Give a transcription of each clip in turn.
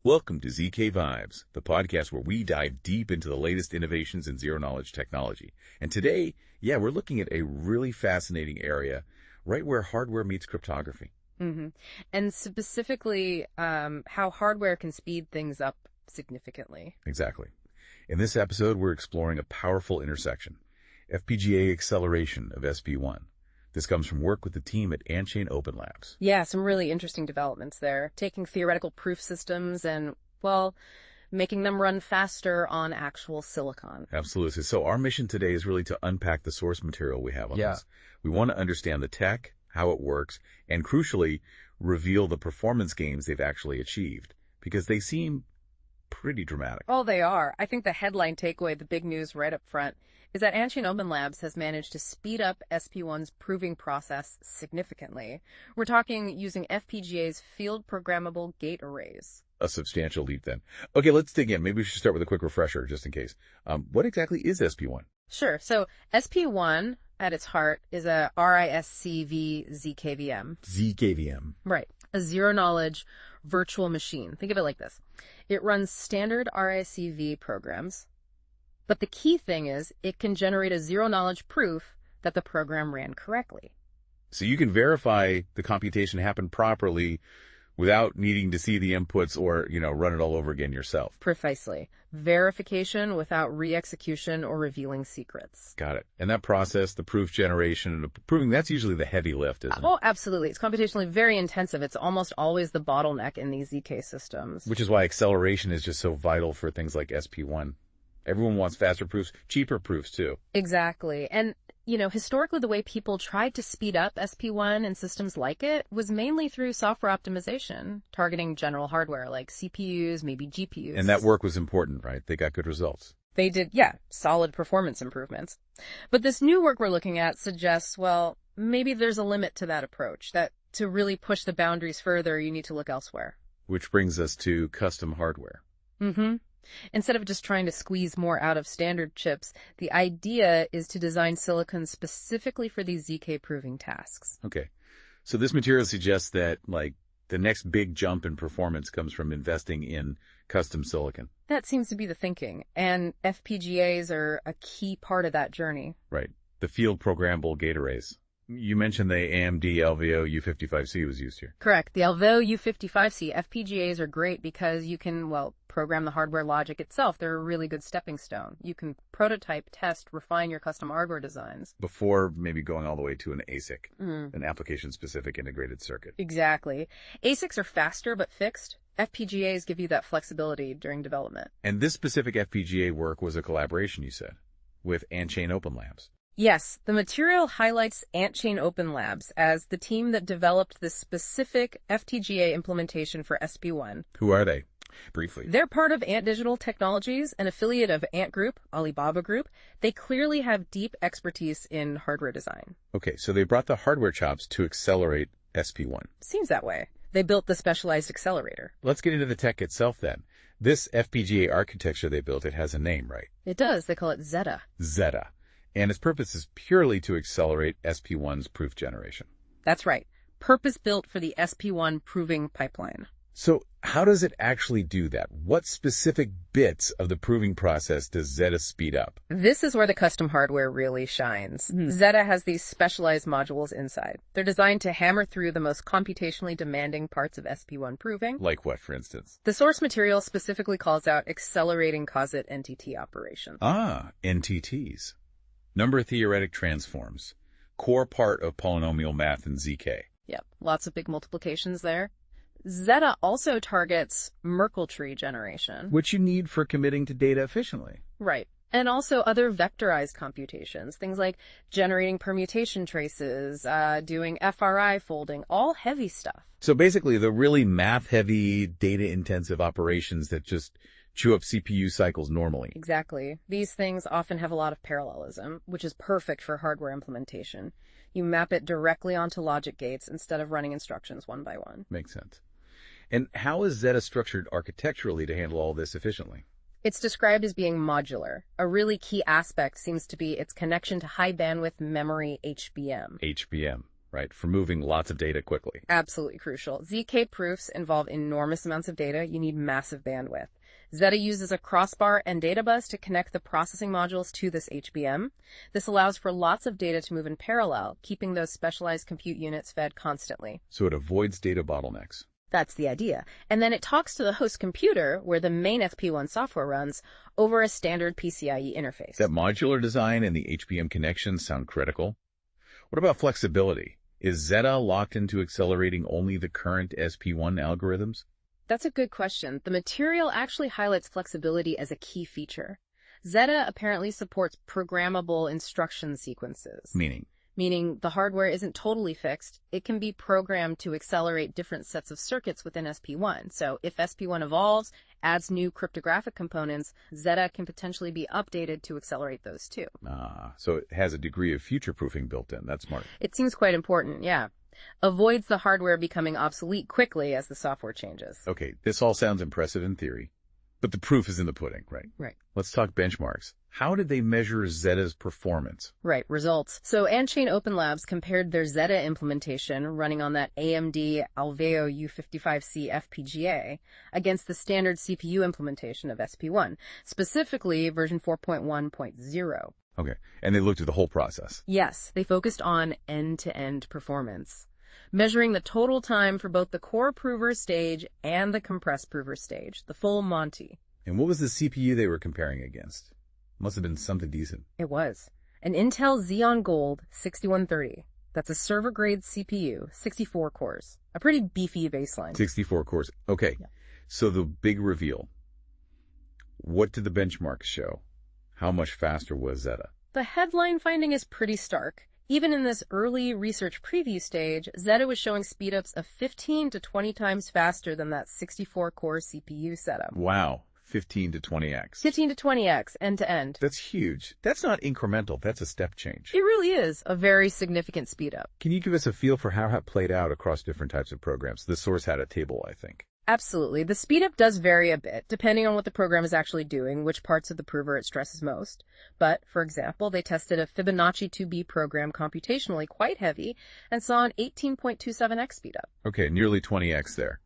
Welcome to ZK Vibes, the podcast where we dive deep into the latest innovations in zero-knowledge technology. And today, we're looking at a really fascinating area, right where hardware meets cryptography. And specifically, how hardware can speed things up significantly. Exactly. In this episode, we're exploring a powerful intersection, FPGA acceleration of SP1. This comes from work with the team at AntChain OpenLabs. Yeah, some really interesting developments there. Taking theoretical proof systems and, making them run faster on actual silicon. Absolutely. So our mission today is really to unpack the source material we have on this. We want to understand the tech, how it works, and crucially, reveal the performance gains they've actually achieved, because they seem pretty dramatic. Oh, they are. I think the headline takeaway, the big news right up front, is that AntChain OpenLabs has managed to speed up SP1's proving process significantly. We're talking using FPGA's field programmable gate arrays. A substantial leap then. Okay, let's dig in. Maybe we should start with a quick refresher just in case. What exactly is SP1? Sure. So SP1 at its heart is a RISC-V ZKVM. ZKVM. Right. A zero-knowledge virtual machine. Think of it like this. It runs standard RISC-V programs, but the key thing is it can generate a zero-knowledge proof that the program ran correctly. So you can verify the computation happened properly without needing to see the inputs or, run it all over again yourself. Precisely. Verification without re-execution or revealing secrets. Got it. And that process, the proof generation and the proving, that's usually the heavy lift, isn't it? Oh, absolutely. It's computationally very intensive. It's almost always the bottleneck in these ZK systems. Which is why acceleration is just so vital for things like SP1. Everyone wants faster proofs, cheaper proofs too. Exactly. And, historically the way people tried to speed up SP1 and systems like it was mainly through software optimization, targeting general hardware like CPUs, maybe GPUs. And that work was important, right? They got good results. They did, solid performance improvements. But this new work we're looking at suggests, maybe there's a limit to that approach, that to really push the boundaries further, you need to look elsewhere. Which brings us to custom hardware. Instead of just trying to squeeze more out of standard chips, the idea is to design silicon specifically for these ZK proving tasks. Okay. So this material suggests that, the next big jump in performance comes from investing in custom silicon. That seems to be the thinking, and FPGAs are a key part of that journey. Right. The field programmable gate arrays. You mentioned the AMD Alveo U55C was used here. Correct. The Alveo U55C FPGAs are great because you can, program the hardware logic itself. They're a really good stepping stone. You can prototype, test, refine your custom hardware designs. Before maybe going all the way to an ASIC, an application-specific integrated circuit. Exactly. ASICs are faster but fixed. FPGAs give you that flexibility during development. And this specific FPGA work was a collaboration, you said, with AntChain OpenLabs. Yes, the material highlights AntChain OpenLabs as the team that developed this specific FPGA implementation for SP1. Who are they? Briefly. They're part of Ant Digital Technologies, an affiliate of Ant Group, Alibaba Group. They clearly have deep expertise in hardware design. Okay, so they brought the hardware chops to accelerate SP1. Seems that way. They built the specialized accelerator. Let's get into the tech itself then. This FPGA architecture they built, it has a name, right? It does. They call it Zeta. Zeta. And its purpose is purely to accelerate SP1's proof generation. That's right. Purpose-built for the SP1 proving pipeline. So how does it actually do that? What specific bits of the proving process does Zeta speed up? This is where the custom hardware really shines. Zeta has these specialized modules inside. They're designed to hammer through the most computationally demanding parts of SP1 proving. Like what, for instance? The source material specifically calls out accelerating composite NTT operations. Ah, NTTs. Number theoretic transforms. Core part of polynomial math in ZK. Yep, lots of big multiplications there. Zeta also targets Merkle tree generation. Which you need for committing to data efficiently. Right. And also other vectorized computations, things like generating permutation traces, doing FRI folding, all heavy stuff. So basically the really math-heavy, data-intensive operations that just chew up CPU cycles normally. Exactly. These things often have a lot of parallelism, which is perfect for hardware implementation. You map it directly onto logic gates instead of running instructions one by one. Makes sense. And how is Zeta structured architecturally to handle all this efficiently? It's described as being modular. A really key aspect seems to be its connection to high bandwidth memory HBM. HBM. right, for moving lots of data quickly. Absolutely crucial. ZK proofs involve enormous amounts of data. You need massive bandwidth. Zeta uses a crossbar and data bus to connect the processing modules to this HBM. This allows for lots of data to move in parallel, keeping those specialized compute units fed constantly. So it avoids data bottlenecks. That's the idea. And then it talks to the host computer, where the main FP1 software runs, over a standard PCIe interface. That modular design and the HBM connections sound critical. What about flexibility? Is Zeta locked into accelerating only the current SP1 algorithms? That's a good question. The material actually highlights flexibility as a key feature. Zeta apparently supports programmable instruction sequences. Meaning the hardware isn't totally fixed. It can be programmed to accelerate different sets of circuits within SP1. So if SP1 evolves, adds new cryptographic components, Zeta can potentially be updated to accelerate those too. So it has a degree of future-proofing built in. That's smart. It seems quite important, yeah. Avoids the hardware becoming obsolete quickly as the software changes. Okay, this all sounds impressive in theory, but the proof is in the pudding, right? Right. Let's talk benchmarks. How did they measure Zeta's performance? Right, results. So AntChain OpenLabs compared their Zeta implementation running on that AMD Alveo U55C FPGA against the standard CPU implementation of SP1, specifically version 4.1.0. Okay, and they looked at the whole process. Yes, they focused on end-to-end performance, measuring the total time for both the core prover stage and the compressed prover stage, the full Monty. And what was the CPU they were comparing against? Must have been something decent. It was. An Intel Xeon Gold 6130. That's a server-grade CPU, 64 cores. A pretty beefy baseline. 64 cores. Okay, yeah. So the big reveal. What did the benchmarks show? How much faster was Zeta? The headline finding is pretty stark. Even in this early research preview stage, Zeta was showing speedups of 15 to 20 times faster than that 64-core CPU setup. Wow. 15 to 20x. 15 to 20x, end-to-end. That's huge. That's not incremental. That's a step change. It really is a very significant speed up. Can you give us a feel for how that played out across different types of programs? The source had a table, I think. Absolutely. The speed up does vary a bit, depending on what the program is actually doing, which parts of the prover it stresses most. But, for example, they tested a Fibonacci 2B program computationally quite heavy and saw an 18.27x speed up. Okay, nearly 20x there.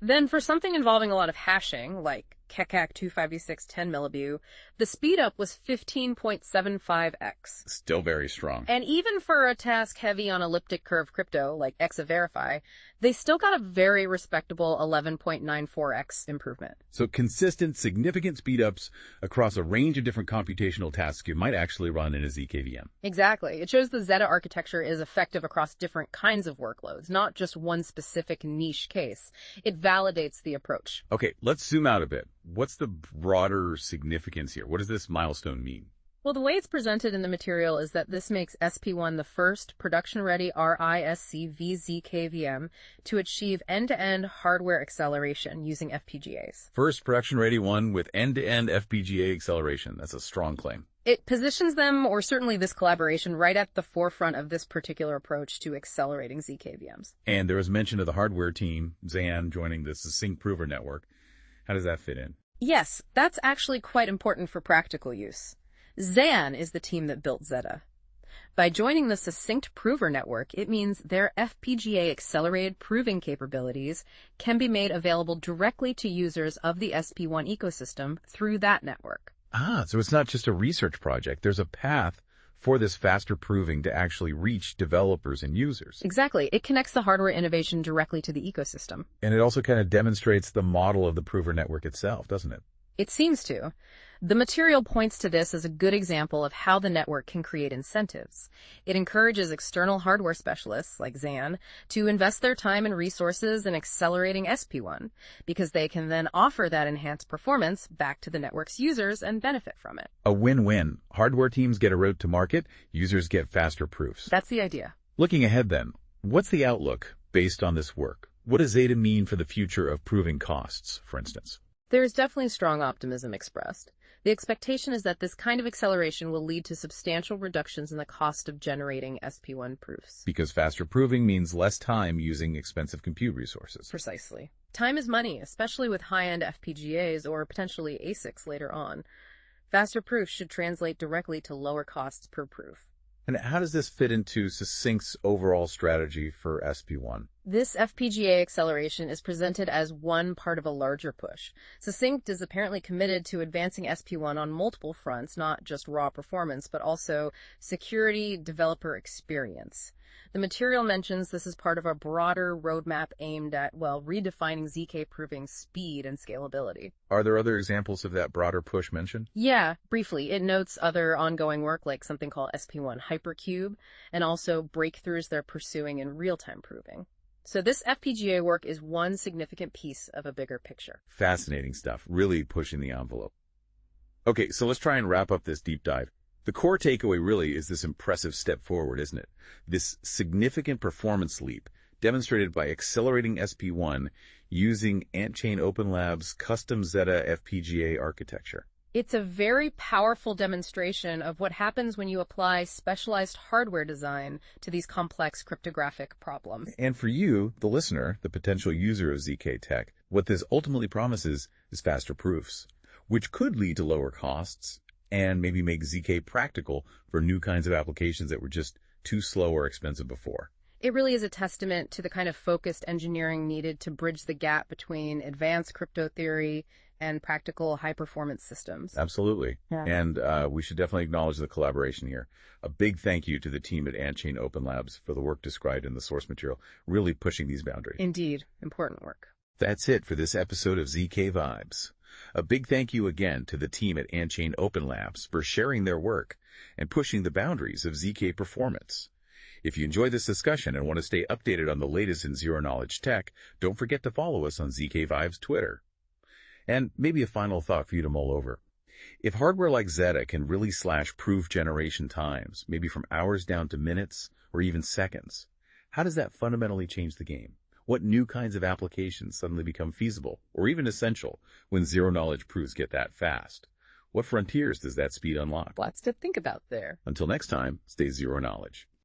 Then for something involving a lot of hashing, like Keccak 256 10 millibu, the speed up was 15.75x. Still very strong. And even for a task heavy on elliptic curve crypto, like Exaverify, they still got a very respectable 11.94x improvement. So consistent, significant speedups across a range of different computational tasks you might actually run in a ZKVM. Exactly. It shows the Zeta architecture is effective across different kinds of workloads, not just one specific niche case. It validates the approach. Okay, let's zoom out a bit. What's the broader significance here? What does this milestone mean? Well, the way it's presented in the material is that this makes SP1 the first production-ready RISC VZKVM to achieve end-to-end hardware acceleration using FPGAs. First production-ready one with end-to-end FPGA acceleration. That's a strong claim. It positions them, or certainly this collaboration, right at the forefront of this particular approach to accelerating ZKVMs. And there was mention of the hardware team, Zan, joining the Succinct prover network. How does that fit in? Yes, that's actually quite important for practical use. Zan is the team that built Zeta. By joining the Succinct prover network, it means their FPGA accelerated proving capabilities can be made available directly to users of the SP1 ecosystem through that network. So it's not just a research project. There's a path for this faster proving to actually reach developers and users. Exactly. It connects the hardware innovation directly to the ecosystem. And it also kind of demonstrates the model of the prover network itself, doesn't it? It seems to. The material points to this as a good example of how the network can create incentives. It encourages external hardware specialists, like Zan, to invest their time and resources in accelerating SP1, because they can then offer that enhanced performance back to the network's users and benefit from it. A win-win. Hardware teams get a route to market, users get faster proofs. That's the idea. Looking ahead then, what's the outlook based on this work? What does Zeta mean for the future of proving costs, for instance? There is definitely strong optimism expressed. The expectation is that this kind of acceleration will lead to substantial reductions in the cost of generating SP1 proofs. Because faster proving means less time using expensive compute resources. Precisely. Time is money, especially with high-end FPGAs or potentially ASICs later on. Faster proofs should translate directly to lower costs per proof. And how does this fit into Succinct's overall strategy for SP1? This FPGA acceleration is presented as one part of a larger push. Succinct is apparently committed to advancing SP1 on multiple fronts, not just raw performance, but also security, developer experience. The material mentions this is part of a broader roadmap aimed at, well, redefining ZK proving speed and scalability. Are there other examples of that broader push mentioned? Yeah, briefly. It notes other ongoing work like something called SP1 Hypercube and also breakthroughs they're pursuing in real-time proving. So this FPGA work is one significant piece of a bigger picture. Fascinating stuff, really pushing the envelope. Okay, so let's try and wrap up this deep dive. The core takeaway really is this impressive step forward, isn't it? This significant performance leap demonstrated by accelerating SP1 using AntChain OpenLabs' custom Zeta FPGA architecture. It's a very powerful demonstration of what happens when you apply specialized hardware design to these complex cryptographic problems. And for you, the listener, the potential user of ZK Tech, what this ultimately promises is faster proofs, which could lead to lower costs and maybe make ZK practical for new kinds of applications that were just too slow or expensive before. It really is a testament to the kind of focused engineering needed to bridge the gap between advanced crypto theory and practical high-performance systems. Absolutely. Yeah. And we should definitely acknowledge the collaboration here. A big thank you to the team at AntChain OpenLabs for the work described in the source material, really pushing these boundaries. Indeed, important work. That's it for this episode of ZK Vibes. A big thank you again to the team at AntChain OpenLabs for sharing their work and pushing the boundaries of ZK performance. If you enjoyed this discussion and want to stay updated on the latest in zero-knowledge tech, don't forget to follow us on ZK Vibes Twitter. And maybe a final thought for you to mull over. If hardware like Zeta can really slash proof generation times, maybe from hours down to minutes or even seconds, how does that fundamentally change the game? What new kinds of applications suddenly become feasible or even essential when zero-knowledge proofs get that fast? What frontiers does that speed unlock? Lots to think about there. Until next time, stay zero-knowledge.